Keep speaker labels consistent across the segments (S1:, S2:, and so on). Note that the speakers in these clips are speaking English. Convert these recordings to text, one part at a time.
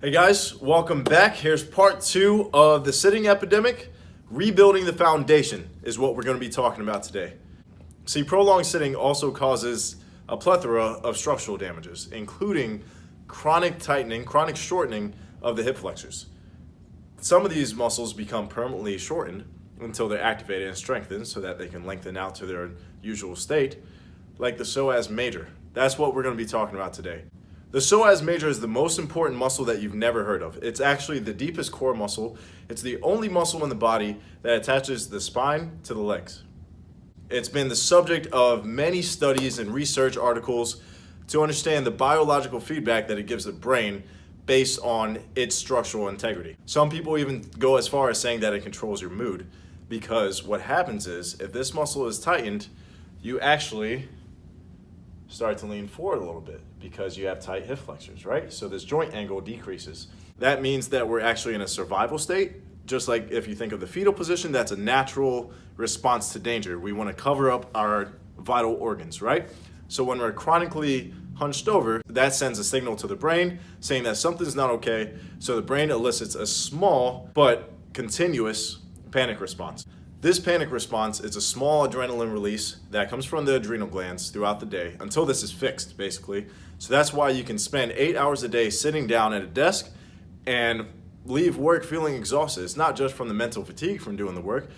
S1: Hey guys, welcome back. Here's part 2 of the sitting epidemic. Rebuilding the foundation is what we're going to be talking about today. See, prolonged sitting also causes a plethora of structural damages, including chronic tightening, chronic shortening of the hip flexors. Some of these muscles become permanently shortened until they're activated and strengthened so that they can lengthen out to their usual state, like the psoas major. That's what we're going to be talking about today. The psoas major is the most important muscle that you've never heard of. It's actually the deepest core muscle. It's the only muscle in the body that attaches the spine to the legs. It's been the subject of many studies and research articles to understand the biological feedback that it gives the brain based on its structural integrity. Some people even go as far as saying that it controls your mood, because what happens is if this muscle is tightened, you actually start to lean forward a little bit because you have tight hip flexors, right? So this joint angle decreases. That means that we're actually in a survival state. Just like if you think of the fetal position, that's a natural response to danger. We want to cover up our vital organs, right? So when we're chronically hunched over, that sends a signal to the brain saying that something's not okay. So the brain elicits a small but continuous panic response. This panic response is a small adrenaline release that comes from the adrenal glands throughout the day until this is fixed, basically. So that's why you can spend 8 hours a day sitting down at a desk and leave work feeling exhausted. It's not just from the mental fatigue from doing the work.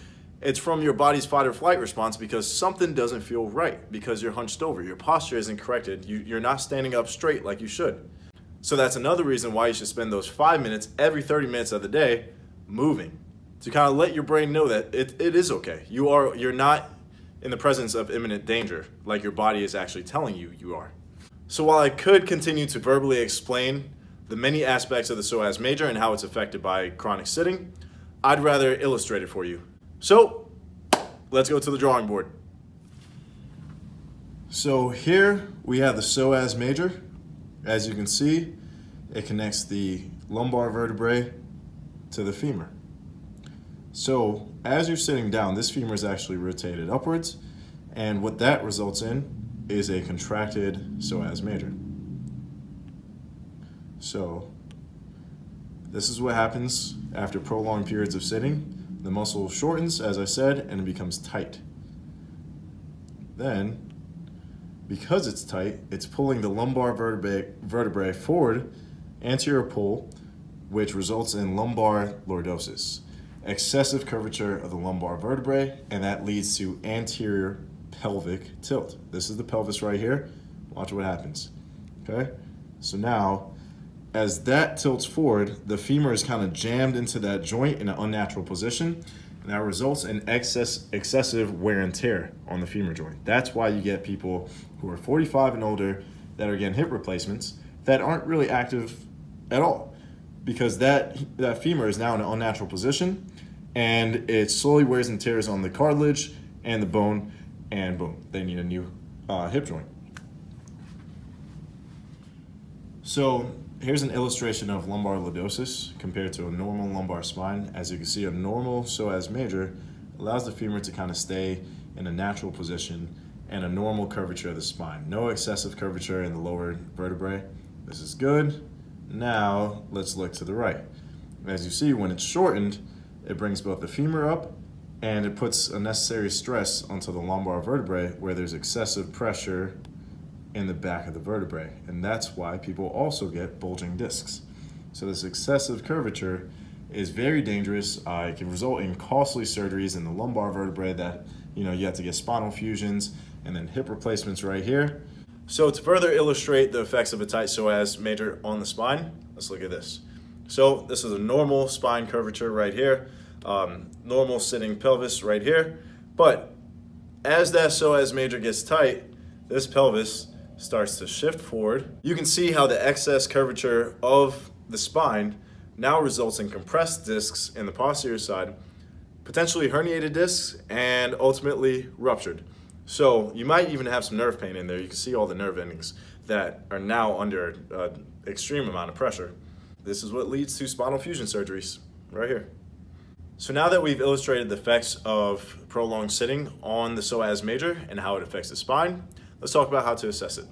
S1: It's from your body's fight or flight response because something doesn't feel right because you're hunched over. Your posture isn't corrected. You're not standing up straight like you should. So that's another reason why you should spend those 5 minutes every 30 minutes of the day moving, to kind of let your brain know that it is okay. You're not in the presence of imminent danger like your body is actually telling you you are. So while I could continue to verbally explain the many aspects of the psoas major and how it's affected by chronic sitting, I'd rather illustrate it for you. So let's go to the drawing board. So here we have the psoas major. As you can see, it connects the lumbar vertebrae to the femur. So as you're sitting down, this femur is actually rotated upwards, and what that results in is a contracted psoas major. So this is what happens after prolonged periods of sitting. The muscle shortens, as I said, and it becomes tight. Then, because it's tight, it's pulling the lumbar vertebrae forward, anterior pull, which results in lumbar lordosis, excessive curvature of the lumbar vertebrae, and that leads to anterior pelvic tilt. This is the pelvis right here. Watch what happens. Okay? So now, as that tilts forward, the femur is kind of jammed into that joint in an unnatural position, and that results in excessive wear and tear on the femur joint. That's why you get people who are 45 and older that are getting hip replacements that aren't really active at all, because that femur is now in an unnatural position, and it slowly wears and tears on the cartilage and the bone, and boom, they need a new hip joint. So here's an illustration of lumbar lordosis compared to a normal lumbar spine. As you can see, a normal psoas major allows the femur to kind of stay in a natural position and a normal curvature of the spine. No excessive curvature in the lower vertebrae. This is good. Now let's look to the right. As you see, when it's shortened, it brings both the femur up and it puts unnecessary stress onto the lumbar vertebrae where there's excessive pressure in the back of the vertebrae. And that's why people also get bulging discs. So this excessive curvature is very dangerous. It can result in costly surgeries in the lumbar vertebrae that, you have to get spinal fusions and then hip replacements right here. So to further illustrate the effects of a tight psoas major on the spine, let's look at this. So this is a normal spine curvature right here, normal sitting pelvis right here. But as that psoas major gets tight, this pelvis starts to shift forward. You can see how the excess curvature of the spine now results in compressed discs in the posterior side, potentially herniated discs, and ultimately ruptured. So you might even have some nerve pain in there. You can see all the nerve endings that are now under an extreme amount of pressure. This is what leads to spinal fusion surgeries right here. So now that we've illustrated the effects of prolonged sitting on the psoas major and how it affects the spine, let's talk about how to assess it.